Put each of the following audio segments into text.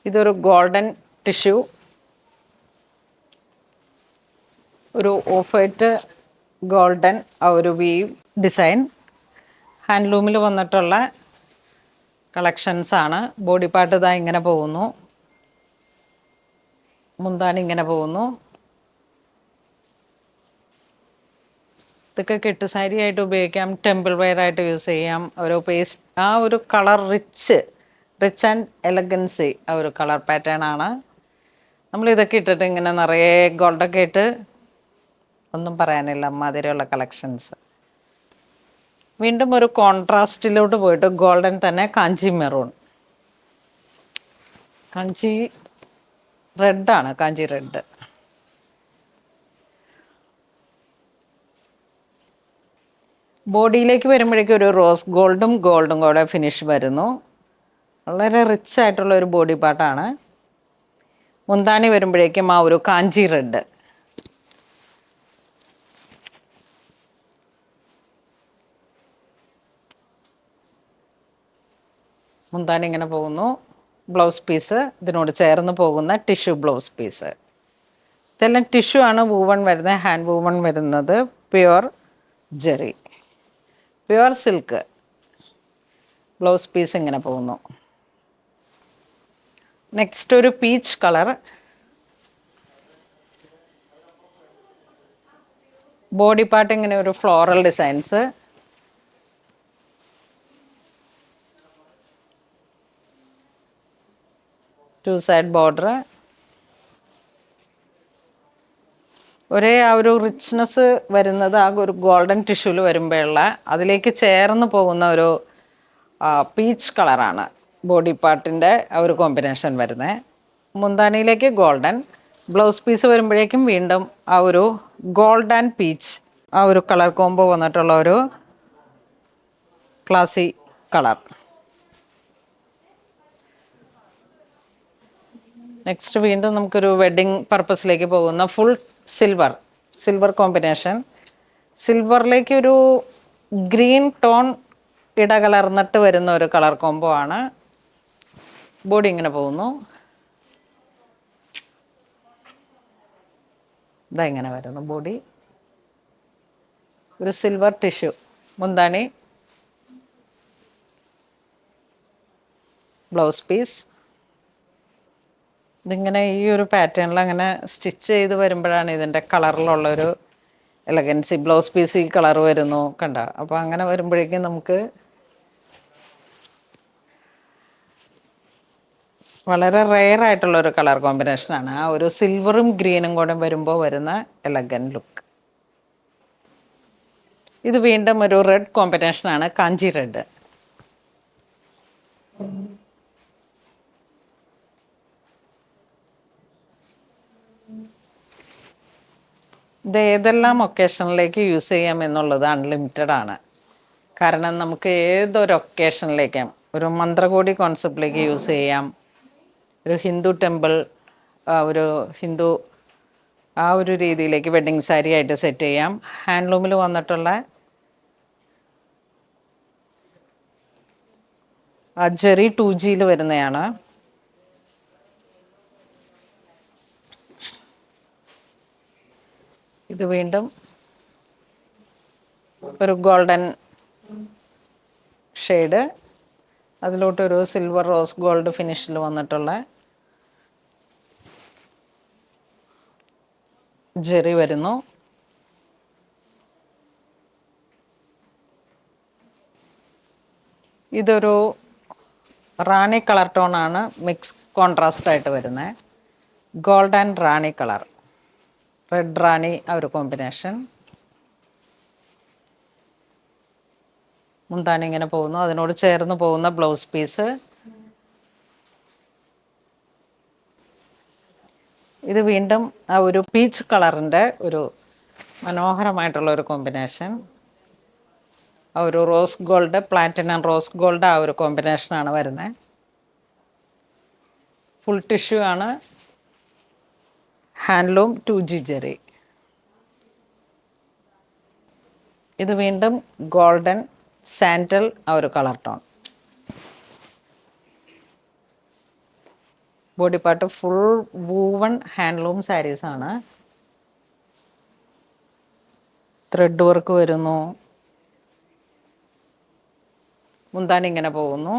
ഇതൊരു golden tissue, ഒരു of white golden ഒരു വീവ് ഡിസൈൻ ഹാൻഡ്ലൂമിൽ വന്നിട്ടുള്ള കളക്ഷൻസാണ്. ബോഡി പാർട്ട് ഇതാ ഇങ്ങനെ പോകുന്നു, മുന്താണി ഇങ്ങനെ പോകുന്നു. ഇതൊക്കെ കെട്ട് സാരി ആയിട്ട് ഉപയോഗിക്കാം, ടെമ്പിൾ വെയർ ആയിട്ട് യൂസ് ചെയ്യാം. ഒരു പേസ്റ്റ് ആ ഒരു കളർ റിച്ച് ആൻഡ് എലഗൻസി ആ ഒരു കളർ പാറ്റേൺ ആണ്. നമ്മളിതൊക്കെ ഇട്ടിട്ട് ഇങ്ങനെ നിറയെ ഗോൾഡൊക്കെ ഇട്ട് ഒന്നും പറയാനില്ല, അമ്മാതിരിയുള്ള കളക്ഷൻസ്. വീണ്ടും ഒരു കോൺട്രാസ്റ്റിലോട്ട് പോയിട്ട് ഗോൾഡൻ തന്നെ കാഞ്ചി മെറൂൺ, കാഞ്ചി റെഡാണ്, കാഞ്ചി റെഡ്. ബോഡിയിലേക്ക് വരുമ്പോഴേക്കും ഒരു റോസ് ഗോൾഡും കൂടെ ഫിനിഷ് വരുന്നു. വളരെ റിച്ച് ആയിട്ടുള്ള ഒരു ബോഡി പാർട്ടാണ്. മുന്താണി വരുമ്പോഴേക്കും ആ ഒരു കാഞ്ചി റെഡ്. മുന്താണി ഇങ്ങനെ പോകുന്നു. ബ്ലൗസ് പീസ് ഇതിനോട് ചേർന്ന് പോകുന്ന ടിഷ്യൂ ബ്ലൗസ് പീസ്. ഇതെല്ലാം ടിഷ്യൂ ആണ് വൂവൺ വരുന്നത്, ഹാൻഡ് വൂവൺ വരുന്നത് pure zari, pure silk. Blouse piece ഇങ്ങനെ പോകുന്നു. നെക്സ്റ്റ് ഒരു പീച്ച് കളർ, ബോഡി പാർട്ട് ഇങ്ങനെ ഒരു floral designs. Two side border. ഒരേ ആ ഒരു റിച്ച്നെസ് വരുന്നത് ആ ഒരു ഗോൾഡൻ ടിഷ്യൂല് വരുമ്പോഴുള്ള അതിലേക്ക് ചേർന്ന് പോകുന്ന ഒരു പീച്ച് കളറാണ് ബോഡി പാർട്ടിൻ്റെ ആ ഒരു കോമ്പിനേഷൻ വരുന്നത്. മുന്താണിയിലേക്ക് ഗോൾഡൻ, ബ്ലൗസ് പീസ് വരുമ്പോഴേക്കും വീണ്ടും ആ ഒരു ഗോൾഡ് ആൻഡ് പീച്ച് ആ ഒരു കളർ കോംബോ വന്നിട്ടുള്ള ഒരു ക്ലാസി കളർ. നെക്സ്റ്റ് വീണ്ടും നമുക്കൊരു വെഡ്ഡിങ് പർപ്പസിലേക്ക് പോകുന്ന ഫുൾ സിൽവർ കോമ്പിനേഷൻ. സിൽവറിലേക്ക് ഒരു ഗ്രീൻ ടോൺ ഇടകലർന്നിട്ട് വരുന്ന ഒരു കളർ കോംബോ ആണ്. ബോഡി ഇങ്ങനെ പോകുന്നു, ഇതാ ഇങ്ങനെ വരുന്നു ബോഡി. ഒരു സിൽവർ ടിഷ്യൂ, മുന്താണി, ബ്ലൗസ് പീസ്. ഇതിങ്ങനെ ഈ ഒരു പാറ്റേണിൽ അങ്ങനെ സ്റ്റിച്ച് ചെയ്ത് വരുമ്പോഴാണ് ഇതിൻ്റെ കളറിലുള്ളൊരു എലഗൻസി. ബ്ലൗസ് പീസ് ഈ കളർ വരുന്നു കണ്ട. അപ്പോൾ അങ്ങനെ വരുമ്പോഴേക്കും നമുക്ക് വളരെ റെയർ ആയിട്ടുള്ളൊരു കളർ കോമ്പിനേഷനാണ്. ആ ഒരു സിൽവറും ഗ്രീനും കൂടെ വരുമ്പോൾ വരുന്ന എലഗൻ ലുക്ക്. ഇത് വീണ്ടും ഒരു റെഡ് കോമ്പിനേഷനാണ്, കാഞ്ചി റെഡ്. ഇത് ഏതെല്ലാം ഒക്കേഷനിലേക്ക് യൂസ് ചെയ്യാം എന്നുള്ളത് അൺലിമിറ്റഡ് ആണ്. കാരണം നമുക്ക് ഏതൊരു ഒക്കേഷനിലേക്കും ഒരു മന്ത്രകോടി കോൺസെപ്റ്റിലേക്ക് യൂസ് ചെയ്യാം, ഒരു ഹിന്ദു ടെമ്പിൾ ഒരു ഹിന്ദു ആ ഒരു രീതിയിലേക്ക് വെഡ്ഡിങ് സാരി ആയിട്ട് സെറ്റ് ചെയ്യാം. ഹാൻഡ്ലൂമിൽ വന്നിട്ടുള്ള ജെറി 2Gയിൽ വരുന്നതാണ്. ഇത് വീണ്ടും ഒരു ഗോൾഡൻ ഷെയ്ഡ്, അതിലോട്ടൊരു സിൽവർ റോസ് ഗോൾഡ് ഫിനിഷിൽ വന്നിട്ടുള്ള ജെറി വരുന്നു. ഇതൊരു റാണി കളർ ടോണാണ്, മിക്സ് കോൺട്രാസ്റ്റ് ആയിട്ട് വരുന്നത്. ഗോൾഡ് ആൻഡ് റാണി കളർ, റെഡ് റാണി ആ ഒരു കോമ്പിനേഷൻ. മുന്താണി ഇങ്ങനെ പോകുന്നു, അതിനോട് ചേർന്ന് പോകുന്ന ബ്ലൗസ് പീസ്. ഇത് വീണ്ടും ആ ഒരു പീച്ച് കളറിൻ്റെ ഒരു മനോഹരമായിട്ടുള്ള ഒരു കോമ്പിനേഷൻ. ആ ഒരു rose gold, platinum rose gold ആ ഒരു കോമ്പിനേഷനാണ് വരുന്നത്. ഫുൾ ടിഷ്യൂ ആണ്, ഹാൻഡ്ലൂം 2G ജെറി. ഇത് വീണ്ടും ഗോൾഡൻ സാൻഡൽ ആ ഒരു colour tone. Body part full woven handloom സാരീസാണ്. ത്രെഡ് വർക്ക് വരുന്നു. മുന്താണി ഇങ്ങനെ പോകുന്നു.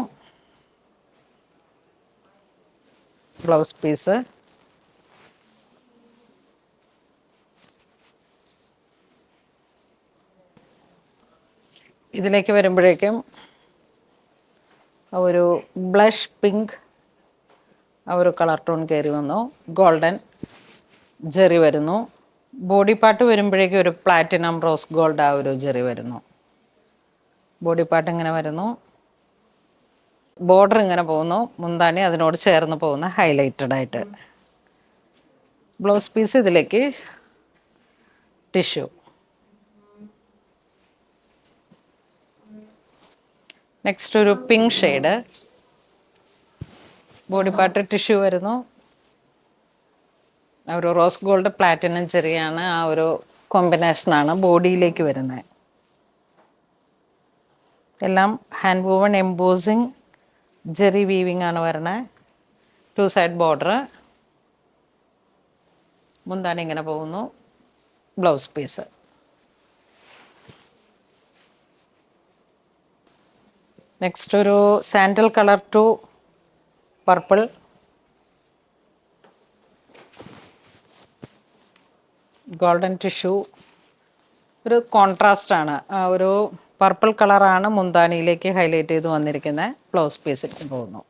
Blouse piece. ഇതിലേക്ക് വരുമ്പോഴേക്കും ഒരു ബ്ലഷ് പിങ്ക് ആ ഒരു കളർ ടോൺ കയറി വന്നു. ഗോൾഡൻ ജെറി വരുന്നു. ബോഡി പാർട്ട് വരുമ്പോഴേക്കും ഒരു പ്ലാറ്റിനം റോസ് ഗോൾഡ് ആ ഒരു ജെറി വരുന്നു. ബോഡി പാർട്ട് ഇങ്ങനെ വരുന്നു. ബോർഡർ ഇങ്ങനെ പോകുന്നു. മുന്താണി അതിനോട് ചേർന്ന് പോകുന്ന ഹൈലൈറ്റഡ് ആയിട്ട്. ബ്ലൗസ് പീസ് ഇതിലേക്ക് ടിഷ്യൂ. നെക്സ്റ്റ് ഒരു pink shade. Body part tissue വരുന്നു. ആ ഒരു റോസ് ഗോൾഡ് പ്ലാറ്റിനം ചെറിയാണ് ആ ഒരു കോമ്പിനേഷനാണ് ബോഡിയിലേക്ക് വരുന്നത്. എല്ലാം hand woven embossing zari weaving ആണ് വരുന്നത്. 2 സൈഡ് ബോർഡർ. മുന്താണി ഇങ്ങനെ പോകുന്നു. Blouse piece. നെക്സ്റ്റ് ഒരു sandal colour to purple. Golden tissue. ഒരു കോൺട്രാസ്റ്റ് ആണ്. ആ ഒരു പർപ്പിൾ കളറാണ് മുന്താണിയിലേക്ക് ഹൈലൈറ്റ് ചെയ്ത് വന്നിരിക്കുന്നത്. ബ്ലൗസ് പീസിലേക്ക് പോകുന്നു.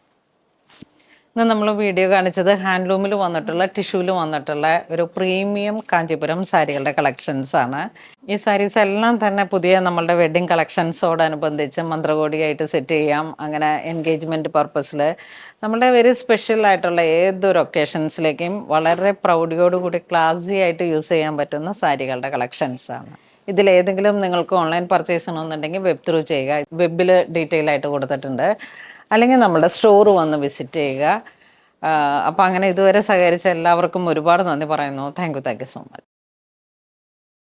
ഇന്ന് നമ്മൾ വീഡിയോ കാണിച്ചത് ഹാൻഡ്ലൂമിൽ വന്നിട്ടുള്ള ടിഷ്യൂവിൽ വന്നിട്ടുള്ള ഒരു പ്രീമിയം കാഞ്ചീപുരം സാരികളുടെ കളക്ഷൻസ് ആണ്. ഈ സാരീസ് എല്ലാം തന്നെ പുതിയ നമ്മളുടെ വെഡ്ഡിങ് കളക്ഷൻസോടനുബന്ധിച്ച് മന്ത്രകോടിയായിട്ട് സെറ്റ് ചെയ്യാം. അങ്ങനെ എൻഗേജ്മെൻറ്റ് പർപ്പസിൽ നമ്മളുടെ വെരി സ്പെഷ്യൽ ആയിട്ടുള്ള ഏതൊരു ഒക്കേഷൻസിലേക്കും വളരെ പ്രൗഢിയോടുകൂടി ക്ലാസി ആയിട്ട് യൂസ് ചെയ്യാൻ പറ്റുന്ന സാരികളുടെ കളക്ഷൻസ് ആണ്. ഇതിലേതെങ്കിലും നിങ്ങൾക്ക് ഓൺലൈൻ പർച്ചേസ് ചെയ്യണമെന്നുണ്ടെങ്കിൽ വെബ് ത്രൂ ചെയ്യുക. വെബിൽ ഡീറ്റെയിൽ ആയിട്ട് കൊടുത്തിട്ടുണ്ട്. അല്ലെങ്കിൽ നമ്മുടെ സ്റ്റോർ വന്ന് വിസിറ്റ് ചെയ്യുക. അപ്പോൾ അങ്ങനെ ഇതുവരെ സഹകരിച്ച എല്ലാവർക്കും ഒരുപാട് നന്ദി പറയുന്നു. Thank you so much.